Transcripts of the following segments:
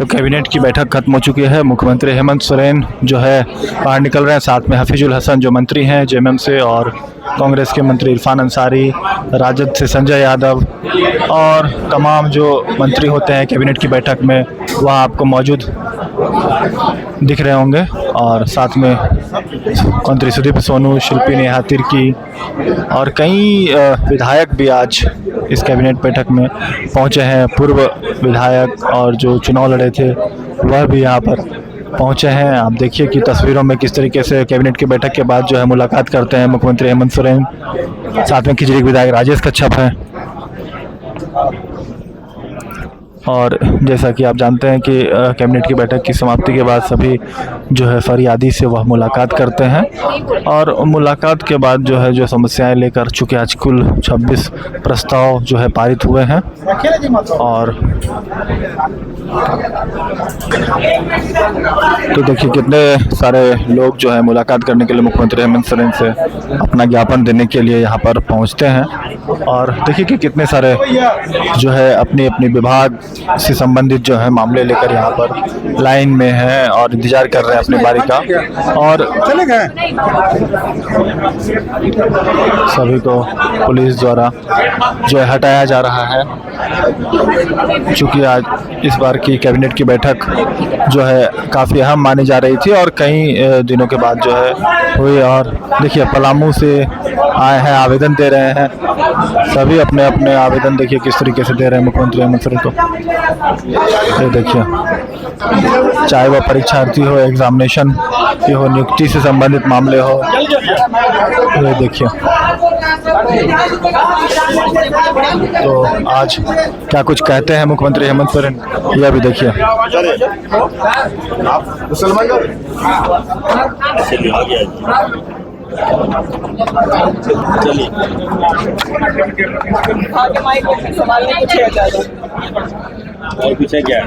तो कैबिनेट की बैठक खत्म हो चुकी है। मुख्यमंत्री हेमंत सोरेन जो है बाहर निकल रहे हैं, साथ में हफीजुल हसन जो मंत्री हैं जेएमएम से, और कांग्रेस के मंत्री इरफान अंसारी, राजद से संजय यादव और तमाम जो मंत्री होते हैं कैबिनेट की बैठक में वह आपको मौजूद दिख रहे होंगे। और साथ में मंत्री सुदीप सोनू, शिल्पी नेहा तिर्की और कई विधायक भी आज इस कैबिनेट बैठक में पहुंचे हैं। पूर्व विधायक और जो चुनाव लड़े थे वह भी यहाँ पर पहुंचे हैं। आप देखिए कि तस्वीरों में किस तरीके से कैबिनेट की बैठक के बाद जो है मुलाकात करते हैं मुख्यमंत्री हेमंत सोरेन। साथ में खिचड़ी विधायक राजेश कच्छप हैं। और जैसा कि आप जानते हैं कि कैबिनेट की बैठक की समाप्ति के बाद सभी जो है फरियादी से वह मुलाकात करते हैं, और मुलाकात के बाद जो है जो समस्याएं लेकर, चूँकि आज कुल 26 प्रस्ताव जो है पारित हुए हैं, और तो देखिए कितने सारे लोग जो है मुलाकात करने के लिए मुख्यमंत्री हेमंत सोरेन से अपना ज्ञापन देने के लिए यहाँ पर पहुँचते हैं। और देखिए कि कितने सारे जो है अपनी अपनी विभाग से संबंधित जो है मामले लेकर यहाँ पर लाइन में हैं और इंतजार कर रहे हैं अपनी बारी का। और सभी को पुलिस द्वारा जो है हटाया जा रहा है, चूँकि आज इस बार की कैबिनेट की बैठक जो है काफ़ी अहम मानी जा रही थी और कई दिनों के बाद जो है हुई। और देखिए पलामू से आए हैं, आवेदन दे रहे हैं, सभी अपने अपने आवेदन देखिए किस तरीके से दे रहे हैं मुख्यमंत्री हेमंत सोरेन को। ये देखिए, चाहे वह परीक्षार्थी हो, एग्जामिनेशन की हो, नियुक्ति से संबंधित मामले हो, ये देखिए। तो आज क्या कुछ कहते हैं मुख्यमंत्री हेमंत सोरेन, यह भी देखिए। और पीछे क्या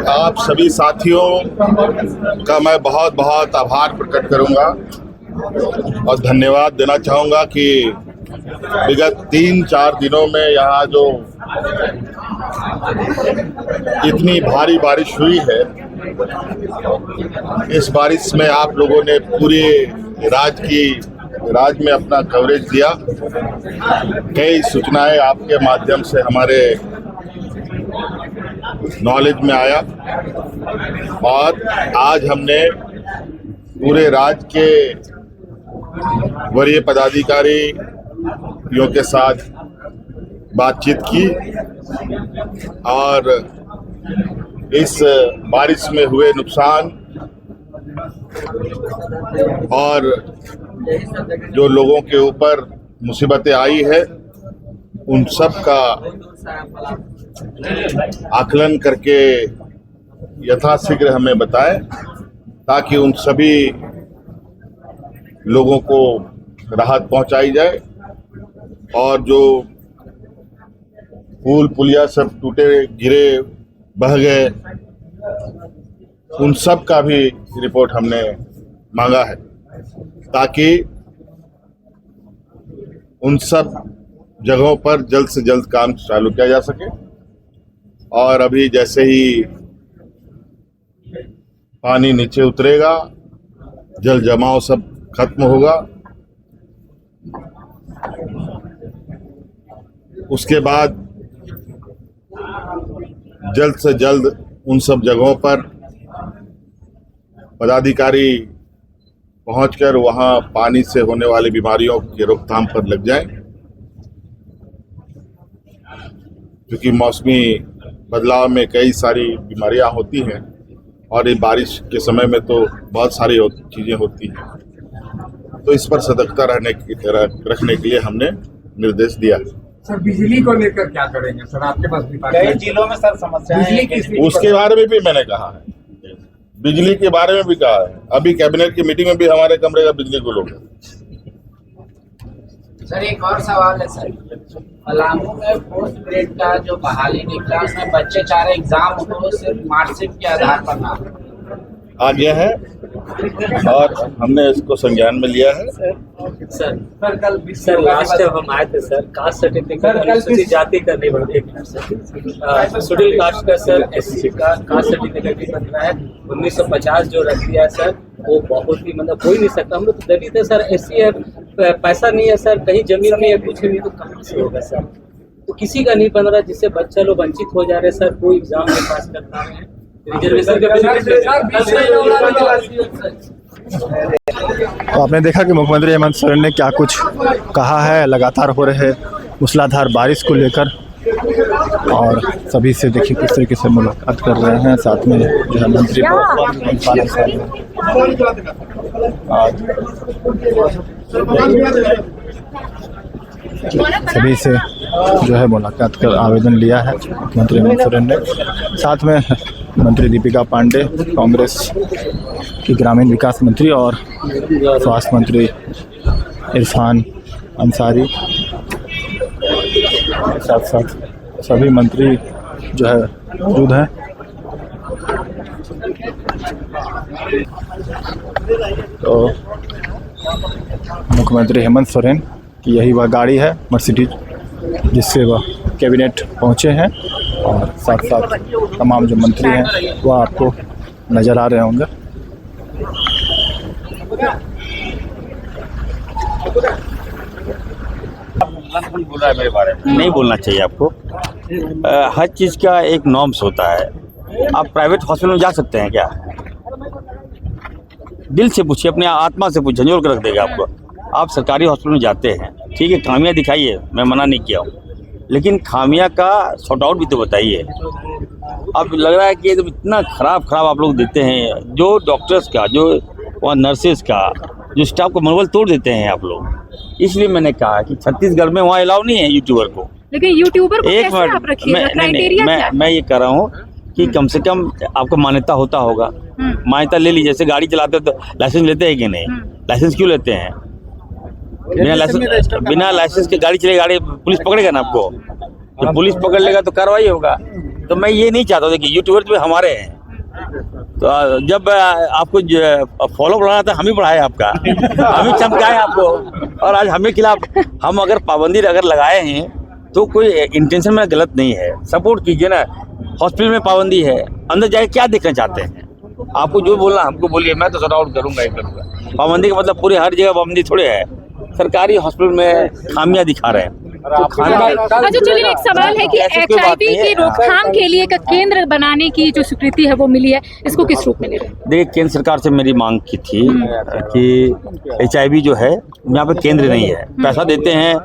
आप सभी साथियों का मैं बहुत बहुत आभार प्रकट करूंगा और धन्यवाद देना चाहूंगा कि विगत 3-4 दिनों में यहाँ जो इतनी भारी बारिश हुई है, इस बारिश में आप लोगों ने पूरे राज्य में अपना कवरेज दिया। कई सूचनाएं आपके माध्यम से हमारे नॉलेज में आया, और आज हमने पूरे राज्य के वरीय पदाधिकारियों के साथ बातचीत की और इस बारिश में हुए नुकसान और जो लोगों के ऊपर मुसीबतें आई है उन सब का आकलन करके यथाशीघ्र हमें बताएं, ताकि उन सभी लोगों को राहत पहुंचाई जाए और जो पुल पुलिया सब टूटे गिरे बह गए उन सब का भी रिपोर्ट हमने मांगा है, ताकि उन सब जगहों पर जल्द से जल्द काम चालू किया जा सके। और अभी जैसे ही पानी नीचे उतरेगा, जल जमाव सब खत्म होगा, उसके बाद जल्द से जल्द उन सब जगहों पर पदाधिकारी पहुंचकर वहां पानी से होने वाली बीमारियों की रोकथाम पर लग जाएं, क्योंकि मौसमी बदलाव में कई सारी बीमारियां होती हैं और ये बारिश के समय में तो बहुत सारी चीजें होती हैं। तो इस पर सतर्कता रखने के लिए हमने निर्देश दिया। सर बिजली को लेकर क्या करेंगे सर? आपके पास कई जिलों में सर समस्या है, उसके बारे में भी मैंने कहा है, बिजली के बारे में भी कहा है। अभी कैबिनेट की मीटिंग में भी हमारे कमरे का बिजली को लोग। सर एक और सवाल है सर, पलामू में 4th ग्रेड का जो बहाली निकला उसमें बच्चे चाह रहे एग्जाम हो सिर्फ मार्कशीट के आधार पर ना। आज यह है और हमने इसको संज्ञान में लिया है। सर लास्ट टाइम हम आए थे सर, कास्ट सर्टिफिकेट अनुसूचित जाति का नहीं बनती शेड्यूल कास्ट का सर, एससी का कास्ट सर्टिफिकेट भी बन रहा है। 1950 जो रख दिया है सर, वो बहुत ही मतलब हो ही नहीं सकता। हम लोग तो दलित है सर, एससी है, पैसा नहीं है सर, कहीं जमीन नहीं है, कुछ नहीं, तो कहाँ से होगा सर? तो किसी का नहीं बन रहा, जिससे बच्चा लोग वंचित हो जा रहे सर, कोई एग्जाम नहीं पास कर पा रहे हैं। रिजर्वेशन तो आपने देखा कि मुख्यमंत्री हेमंत सोरेन ने क्या कुछ कहा है लगातार हो रहे मूसलाधार बारिश को लेकर, और सभी से देखिए किस तरीके से मुलाकात कर रहे हैं। साथ में जो है मंत्री सभी से जो है मुलाकात कर आवेदन लिया है मुख्यमंत्री हेमंत सोरेन ने। साथ में मंत्री दीपिका पांडे, कांग्रेस की ग्रामीण विकास मंत्री, और स्वास्थ्य मंत्री इरफान अंसारी, साथ साथ सभी मंत्री जो है मौजूद हैं। तो मुख्यमंत्री हेमंत सोरेन की यही वह गाड़ी है मर्सिडीज, जिससे वह कैबिनेट पहुंचे हैं, और साथ साथ तमाम जो मंत्री हैं वह आपको नज़र आ रहे होंगे। बोल रहा है मेरे बारे में, नहीं बोलना चाहिए आपको। हर चीज़ का एक नॉर्म्स होता है। आप प्राइवेट हॉस्पिटल में जा सकते हैं क्या? दिल से पूछिए, अपने आत्मा से पूछिए, झंझोड़ कर रख देगा आपको। आप सरकारी हॉस्पिटल में जाते हैं, ठीक है, खामियां दिखाइए, मैं मना नहीं किया हूँ, लेकिन खामियां का सॉर्ट आउट भी तो बताइए। अब लग रहा है कि इतना खराब आप लोग देते हैं, जो डॉक्टर्स का, जो वहाँ नर्सेज का, जो स्टाफ को मनोबल तोड़ देते हैं आप लोग। इसलिए मैंने कहा कि छत्तीसगढ़ में वहाँ अलाउ नहीं है यूट्यूबर को। लेकिन यूट्यूबर को कैसे आप रखिएगा? क्राइटेरिया क्या है? मैं ये कह रहा हूँ कि कम से कम आपको मान्यता होता होगा। मान्यता ले लीजिए। जैसे गाड़ी चलाते हो तो लाइसेंस लेते हैं कि नहीं? लाइसेंस क्यों लेते हैं? बिना लाइसेंस के गाड़ी चलेगी, गाड़ी पुलिस पकड़ेगा ना आपको। जब पुलिस पकड़ लेगा तो कार्रवाई होगा। तो मैं ये नहीं चाहता था कि यूट्यूबर तो हमारे हैं। तो जब आपको फॉलो बढ़ाना था, हम ही बढ़ाए आपका, हम ही चमकाए आपको, और आज हमें खिलाफ। हम अगर पाबंदी अगर लगाए हैं तो कोई इंटेंशन में गलत नहीं है, सपोर्ट कीजिए ना। हॉस्पिटल में पाबंदी है, अंदर जाके क्या देखना चाहते हैं? आपको जो बोलना हमको बोलिए, मैं तो सॉर्ट आउट करूंगा ही करूंगा। पाबंदी का मतलब पूरे हर जगह पाबंदी थोड़े है। सरकारी हॉस्पिटल में खामियां दिखा रहे हैं। तो अच्छा चलिए, एक सवाल है कि HIV की रोकथाम के लिए एक केंद्र बनाने की जो स्वीकृति है वो मिली है, इसको किस रूप में ले रहे हैं? देखिए, केंद्र सरकार से मेरी मांग की थी कि HIV जो है यहाँ पे केंद्र नहीं है। पैसा देते हैं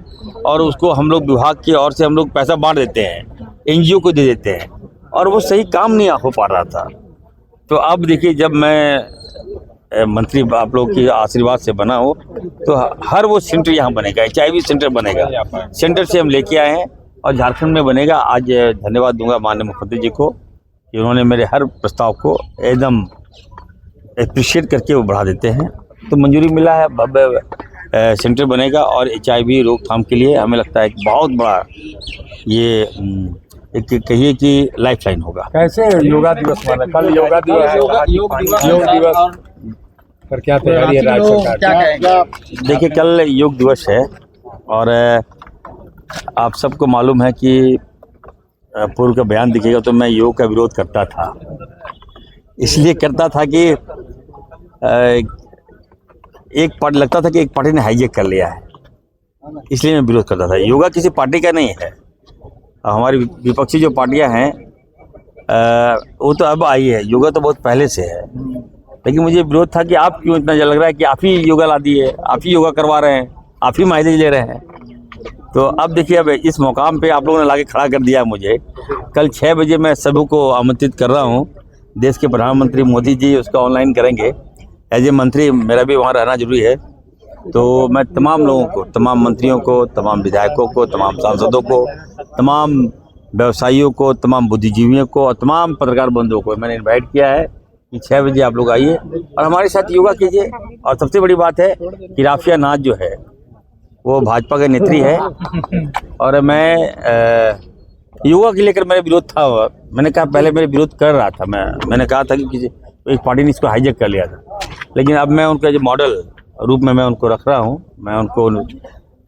और उसको हम लोग विभाग की ओर से हम लोग पैसा बांट देते हैं, NGO को दे देते हैं, और वो सही काम नहीं हो पा रहा था। तो अब देखिए, जब मैं मंत्री आप लोग के आशीर्वाद से बना हो तो हर वो सेंटर यहाँ बनेगा, HIV सेंटर बनेगा। सेंटर से हम लेके आए हैं और झारखंड में बनेगा। आज धन्यवाद दूंगा माननीय मुख्यमंत्री जी को कि उन्होंने मेरे हर प्रस्ताव को एकदम एप्रिशिएट करके वो बढ़ा देते हैं। तो मंजूरी मिला है, भव्य सेंटर बनेगा, और HIV रोकथाम के लिए हमें लगता है कि बहुत बड़ा ये एक कहिए कि लाइफलाइन होगा। कैसे योगा दिवस माना? कल योगा दिवस पर क्या तैयारी है राज्य सरकार? देखिए, कल योग दिवस है, और आप सबको मालूम है कि पूर्व का बयान दिखेगा तो मैं योग का विरोध करता था। इसलिए करता था कि एक पार्टी लगता था कि एक पार्टी ने हाईजेक कर लिया है, इसलिए मैं विरोध करता था। योगा किसी पार्टी का नहीं है। हमारी विपक्षी जो पार्टियां हैं वो तो अब आई है, योगा तो बहुत पहले से है। लेकिन मुझे विरोध था कि आप क्यों इतना लग रहा है कि आप ही योगा ला दिए, आप ही योगा करवा रहे हैं, आप ही माइलेज ले रहे हैं। तो अब देखिए, अब इस मुकाम पे आप लोगों ने लाके खड़ा कर दिया है मुझे। कल 6 बजे मैं सभी को आमंत्रित कर रहा हूँ। देश के प्रधानमंत्री मोदी जी उसका ऑनलाइन करेंगे। एज ए मंत्री मेरा भी वहाँ रहना जरूरी है। तो मैं तमाम लोगों को, तमाम मंत्रियों को, तमाम विधायकों को, तमाम सांसदों को, तमाम व्यवसायियों को, तमाम बुद्धिजीवियों को और तमाम पत्रकार बंधुओं को मैंने इनवाइट किया है कि 6 बजे आप लोग आइए और हमारे साथ योगा कीजिए। और सबसे बड़ी बात है कि राफिया नाथ जो है वो भाजपा के नेत्री है, और मैं योगा के लेकर मेरा विरोध था। मैंने कहा, पहले मेरे विरोध कर रहा था, मैंने कहा था कि किसी एक पार्टी ने इसको हाईजेक कर लिया था। लेकिन अब मैं उनका जो मॉडल रूप में मैं उनको रख रहा हूँ, मैं उनको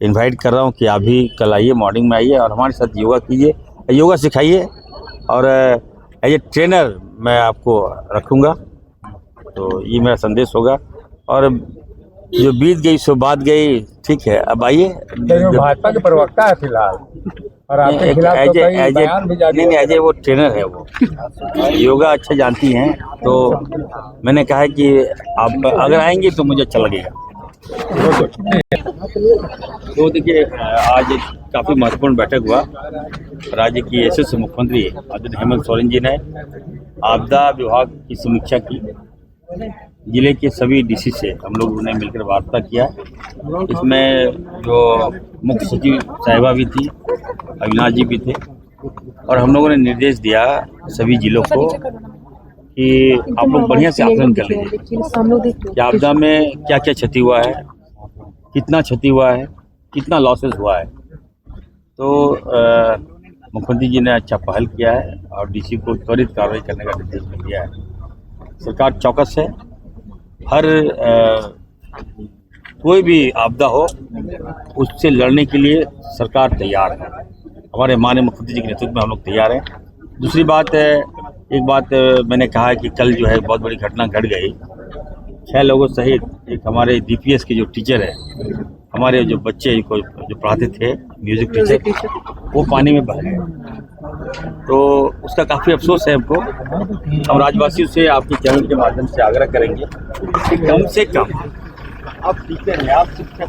इनवाइट कर रहा हूँ कि आप भी कल आइए, मॉर्निंग में आइए और हमारे साथ योगा कीजिए, योगा सिखाइए और एज ए ट्रेनर मैं आपको रखूँगा। तो ये मेरा संदेश होगा और जो बीत गई सो बात गई, ठीक है। अब आइए, जो भाजपा के प्रवक्ता है फिलहाल और आपके खिलाफ तो कई बयान भी जारी नहीं एज ए वो ट्रेनर है, वो योगा अच्छा जानती हैं, तो मैंने कहा है कि आप अगर आएंगे तो मुझे अच्छा लगेगा। तो देखिए, आज एक काफ़ी महत्वपूर्ण बैठक हुआ। राज्य की यशस्वी मुख्यमंत्री आदरणीय हेमंत सोरेन जी ने आपदा विभाग की समीक्षा की। जिले के सभी डीसी से हम लोगों ने मिलकर वार्ता किया। इसमें जो मुख्य सचिव साहिबा भी थी, अविनाश जी भी थे और हम लोगों ने निर्देश दिया सभी जिलों को कि आप लोग बढ़िया से आकलन कर लीजिए कि आपदा में क्या क्या क्षति हुआ है, कितना क्षति हुआ है, कितना लॉसेस हुआ है। तो मुख्यमंत्री जी ने अच्छा पहल किया है और डीसी को त्वरित कार्रवाई करने का निर्देश दिया है। सरकार चौकस है, हर कोई भी आपदा हो उससे लड़ने के लिए सरकार तैयार है। हमारे माननीय मुख्यमंत्री जी के नेतृत्व में हम लोग तैयार हैं। दूसरी बात है, एक बात मैंने कहा है कि कल जो है बहुत बड़ी घटना घट गई। 6 लोगों सहित एक हमारे DPS के जो टीचर है, हमारे जो बच्चे को जो पढ़ाते थे, म्यूजिक टीचर, वो पानी में बह गए। तो उसका काफ़ी अफसोस है हमको। हम राज्यवासियों से आपके चैनल के माध्यम से आग्रह करेंगे कि कम से कम आप टीचर हैं, आप शिक्षक